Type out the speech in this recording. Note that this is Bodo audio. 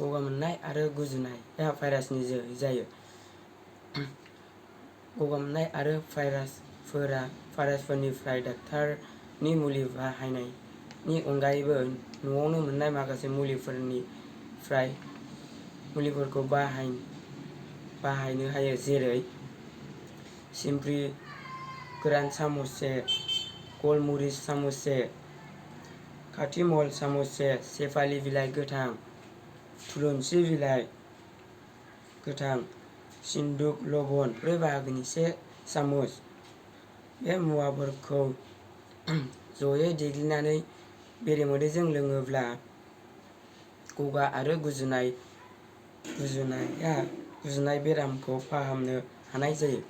गगा मोननाय आरो गुजुनाया भाइरासनि जोहै जायो। गगा मोननाय आरो भाइरासफोरनिफ्राय डाक्टारनि मुलि बाहायनायनि अनगायैबो न'आवनो मोननाय माखासे मुलिफोरखौ बाहायनो हायो, जेरै सिमफ्रि गोरान चामचसे, गलमुरिस चामचसे, खाथिमल चामचसे, सेफालि बिलाइ गोथां, थुलुनसि बिलाइ गोथां, सिन्दुक लबन 4/1 चामच। बे मुवाफोरखौ जयै देग्लिनानै बेरेमोदैजों लोङोब्ला गगा आरो गुजुनाय बेरामखौ फाहामनो हानाय जायो।